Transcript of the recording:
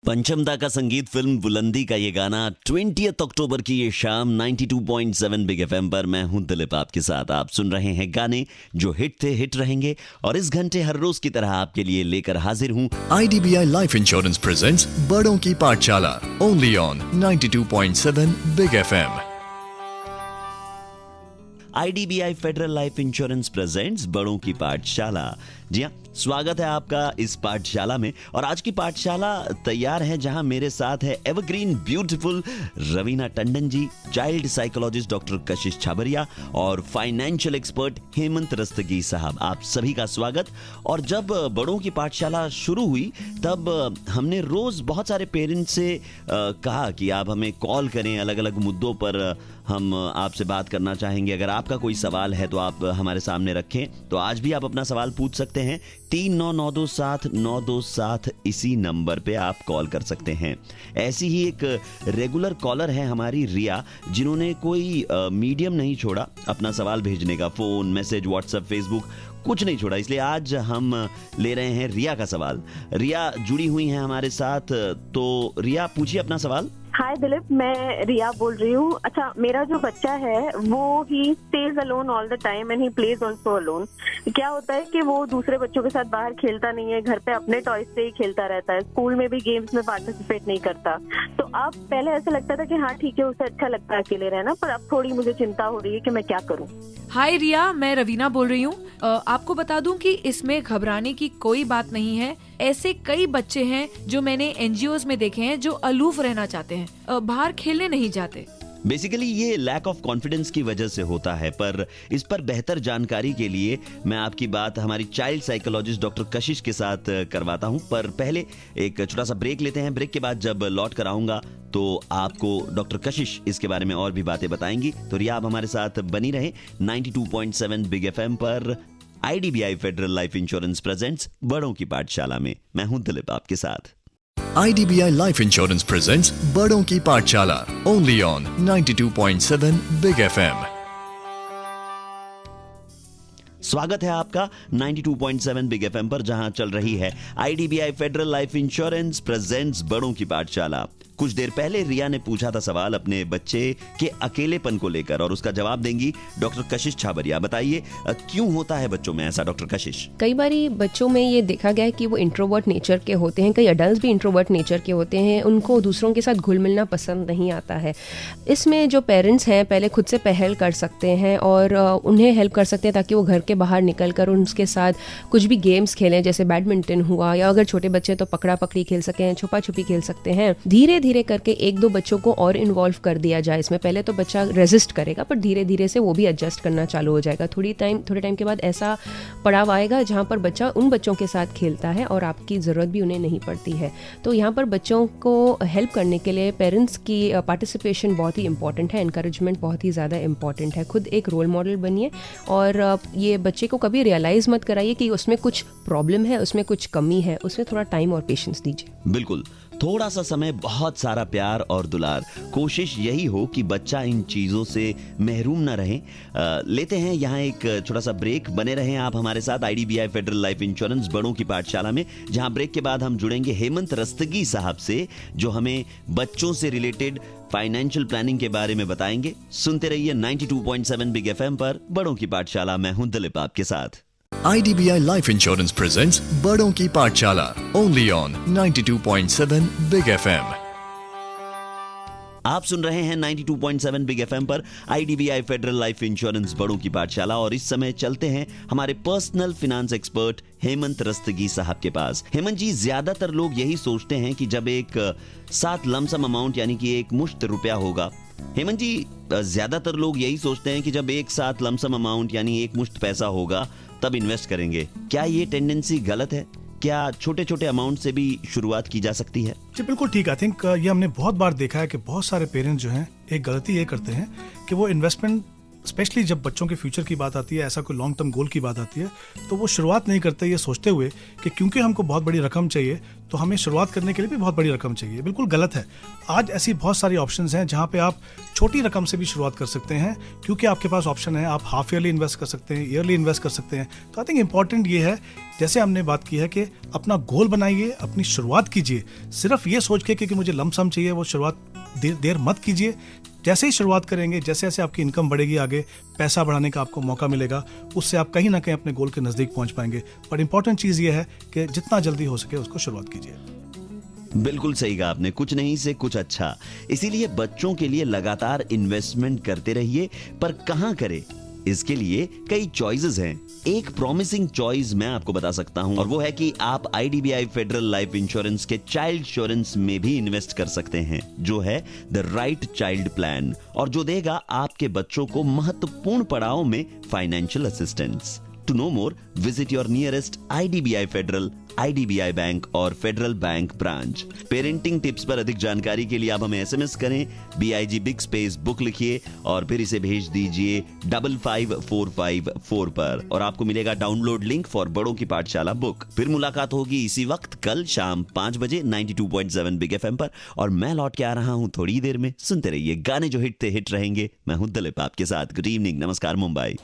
पंचमदा का संगीत फिल्म बुलंदी का ये गाना 20 अक्टूबर की ये शाम 92.7 बिग एफएम पर मैं हूं दिलीप आपके साथ। आप सुन रहे हैं गाने जो हिट थे हिट रहेंगे और इस घंटे हर रोज की तरह आपके लिए लेकर हाजिर हूं। IDBI लाइफ इंश्योरेंस प्रेजेंट्स बड़ों की पाठशाला only on 92.7 big FM. IDBI federal life insurance presents बड़ों की पाठशाला। जी हाँ, स्वागत है आपका इस पाठशाला में। और आज की पाठशाला तैयार है जहां मेरे साथ है evergreen beautiful Raveena Tandon ji, child psychologist doctor कशिश छाबरिया और फाइनेंशियल एक्सपर्ट हेमंत रस्तगी साहब। आप सभी का स्वागत। और जब बड़ों की पाठशाला शुरू हुई तब हमने रोज बहुत सारे पेरेंट्स से कहा कि आप हमें कॉल करें, अलग अलग मुद्दों पर हम आपसे बात करना चाहेंगे। अगर आपका कोई सवाल है तो आप हमारे सामने रखें। तो आज भी आप अपना सवाल पूछ सकते हैं। 39927927 इसी नंबर पे आप कॉल कर सकते हैं। ऐसी ही एक रेगुलर कॉलर है हमारी रिया, जिन्होंने कोई मीडियम नहीं छोड़ा अपना सवाल भेजने का। फोन, मैसेज, व्हाट्सएप, फेसबुक कुछ नहीं छोड़ा। इसलिए आज हम ले रहे हैं रिया का सवाल। रिया जुड़ी हुई हैं हमारे साथ। तो रिया, पूछिए अपना सवाल। हाय दिलीप, मैं रिया बोल रही हूँ। अच्छा, मेरा जो बच्चा है वो he stays alone all the time and he plays also alone. क्या होता है कि वो दूसरे बच्चों के साथ बाहर खेलता नहीं है, घर पे अपने टॉयज से ही खेलता रहता है, स्कूल में भी गेम्स में पार्टिसिपेट नहीं करता। तो अब पहले ऐसा लगता था कि हाँ ठीक है, उसे अच्छा लगता है अकेले रहना, पर अब थोड़ी मुझे चिंता हो रही है कि मैं क्या करूँ। हाय रिया, मैं रवीना बोल रही हूँ। आपको बता दूं कि इसमें घबराने की कोई बात नहीं है। ऐसे कई बच्चे हैं जो मैंने एनजीओज में देखे हैं जो अलूफ रहना चाहते हैं, बाहर खेलने नहीं जाते। बेसिकली ये लैक ऑफ कॉन्फिडेंस की वजह से होता है। पर इस पर बेहतर जानकारी के लिए मैं आपकी बात हमारी चाइल्ड साइकोलॉजिस्ट डॉक्टर कशिश के साथ करवाता हूं। पर पहले एक छोटा सा ब्रेक लेते हैं। ब्रेक के बाद जब लौट कर आऊंगा तो आपको डॉक्टर कशिश इसके बारे में और भी बातें बताएंगी। तो रिया, आप हमारे साथ बनी रहे 92.7 बिग एफएम पर। IDBI federal life insurance presents बड़ों की पाठशाला में मैं हूं दिलीप आपके साथ। IDBI लाइफ इंश्योरेंस प्रेजेंट्स बड़ों की पाठशाला ओनली ऑन 92.7 बिग एफएम। स्वागत है आपका 92.7 बिग एफएम पर, जहां चल रही है IDBI federal life insurance presents बड़ों की पाठशाला। कुछ देर पहले रिया ने पूछा था सवाल अपने बच्चे के अकेलेपन को लेकर और उसका जवाब देंगी डॉक्टर कशिश छाबरिया। बताइए क्यों होता है बच्चों में ऐसा, डॉक्टर कशिश? कई बारी बच्चों में ये देखा गया है कि वो इंट्रोवर्ट नेचर के होते हैं। कई अडल्ट भी इंट्रोवर्ट नेचर के होते हैं। उनको दूसरों के साथ घुल मिलना पसंद नहीं आता है। इसमें जो पेरेंट्स हैं पहले खुद से पहल कर सकते हैं और उन्हें हेल्प कर सकते हैं ताकि वो घर के बाहर निकल कर उनके साथ कुछ भी गेम्स खेलें, जैसे बैडमिंटन हुआ, या अगर छोटे बच्चे तो पकड़ा पकड़ी खेल सकें, छुपा छुपी खेल सकते हैं। धीरे धीरे करके एक दो बच्चों को और इन्वॉल्व कर दिया जाए इसमें। पहले तो बच्चा रेजिस्ट करेगा, पर धीरे धीरे से वो भी एडजस्ट करना चालू हो जाएगा। थोड़े टाइम के बाद ऐसा पड़ाव आएगा जहाँ पर बच्चा उन बच्चों के साथ खेलता है और आपकी ज़रूरत भी उन्हें नहीं पड़ती है। तो यहाँ पर बच्चों को हेल्प करने के लिए पेरेंट्स की पार्टिसिपेशन बहुत ही इंपॉर्टेंट है, एनकरेजमेंट बहुत ही ज़्यादा इंपॉर्टेंट है। खुद एक रोल मॉडल बनिए और ये बच्चे को कभी रियलाइज़ मत कराइए कि उसमें कुछ प्रॉब्लम है, उसमें कुछ कमी है। उसमें थोड़ा टाइम और पेशेंस दीजिए। बिल्कुल, थोड़ा सा समय, बहुत सारा प्यार और दुलार। कोशिश यही हो कि बच्चा इन चीजों से महरूम ना रहे। लेते हैं यहाँ एक छोटा सा ब्रेक। बने रहें आप हमारे साथ IDBI फेडरल लाइफ इंश्योरेंस बड़ों की पाठशाला में, जहां ब्रेक के बाद हम जुड़ेंगे हेमंत रस्तगी साहब से, जो हमें बच्चों से रिलेटेड फाइनेंशियल प्लानिंग के बारे में बताएंगे। सुनते रहिए 92.7 बिग एफएम पर बड़ों की पाठशाला। मैं हूं दिलीप आपके साथ। IDBI लाइफ इंश्योरेंस प्रेजेंट्स बड़ों की पाठशाला ओनली ऑन 92.7 बिग एफएम। आप सुन रहे हैं 92.7 बिग एफएम पर IDBI फेडरल लाइफ इंश्योरेंस बड़ों की पाठशाला। और इस समय चलते हैं हमारे पर्सनल फिनांस एक्सपर्ट हेमंत रस्तगी साहब के पास। हेमंत जी, ज्यादातर लोग यही सोचते हैं कि जब एक साथ लमसम अमाउंट यानी कि एक मुश्त रुपया होगा। हेमंत जी, ज्यादातर लोग यही सोचते हैं कि जब एक साथ लमसम अमाउंट यानी एक मुश्त पैसा होगा तब इन्वेस्ट करेंगे। क्या ये टेंडेंसी गलत है? क्या छोटे छोटे अमाउंट से भी शुरुआत की जा सकती है? जी बिल्कुल ठीक। आई थिंक ये हमने बहुत बार देखा है कि बहुत सारे पेरेंट्स जो हैं एक गलती ये करते हैं कि वो इन्वेस्टमेंट स्पेशली जब बच्चों के फ्यूचर की बात आती है, ऐसा कोई लॉन्ग टर्म गोल की बात आती है, तो वो शुरुआत नहीं करते ये सोचते हुए कि क्योंकि हमको बहुत बड़ी रकम चाहिए तो हमें शुरुआत करने के लिए भी बहुत बड़ी रकम चाहिए। बिल्कुल गलत है। आज ऐसी बहुत सारी ऑप्शंस हैं जहाँ पे आप छोटी रकम से भी शुरुआत कर सकते हैं, क्योंकि आपके पास ऑप्शन है। आप हाफ ईयरली इन्वेस्ट कर सकते हैं, ईयरली इन्वेस्ट कर सकते हैं। तो आई थिंक इंपॉर्टेंट ये है, जैसे हमने बात की है, कि अपना गोल बनाइए, अपनी शुरुआत कीजिए। सिर्फ ये सोच के कि मुझे लमसम चाहिए, वो शुरुआत देर मत कीजिए। जैसे ही शुरुआत करेंगे, जैसे जैसे आपकी इनकम बढ़ेगी, आगे पैसा बढ़ाने का आपको मौका मिलेगा, उससे आप कहीं ना कहीं अपने गोल के नज़दीक पहुंच पाएंगे। पर इंपॉर्टेंट चीज़ ये है कि जितना जल्दी हो सके उसको शुरुआत कीजिए। बिल्कुल सही कहा आपने, कुछ नहीं से कुछ अच्छा। इसीलिए बच्चों के लिए लगातार इन्वेस्टमेंट करते रहिए, पर कहां करें, इसके लिए कई चॉइसेस हैं। एक प्रॉमिसिंग चॉइस मैं आपको बता सकता हूं, और वो है कि आप IDBI फेडरल लाइफ इंश्योरेंस के चाइल्ड इंश्योरेंस में भी इन्वेस्ट कर सकते हैं, जो है द राइट चाइल्ड प्लान, और जो देगा आपके बच्चों को महत्वपूर्ण पड़ाव में financial assistance. To know more, visit your nearest IDBI Federal, IDBI Bank और Federal Bank branch. Parenting tips पर अधिक जानकारी के लिए आप हमें SMS करें, BIG बिग स्पेस बुक लिखिए और फिर इसे भेज दीजिए 55454 पर, और आपको मिलेगा डाउनलोड लिंक फॉर बड़ों की पाठशाला बुक। फिर मुलाकात होगी इसी वक्त कल शाम 5 बजे 92.7 बिग FM पर, और मैं लौट के आ रहा हूं थोड़ी देर में। सुनते रहिए गाने जो हिट थे हिट रहेंगे। मैं हूं दिलीप आपके साथ। गुड इवनिंग, नमस्कार मुंबई।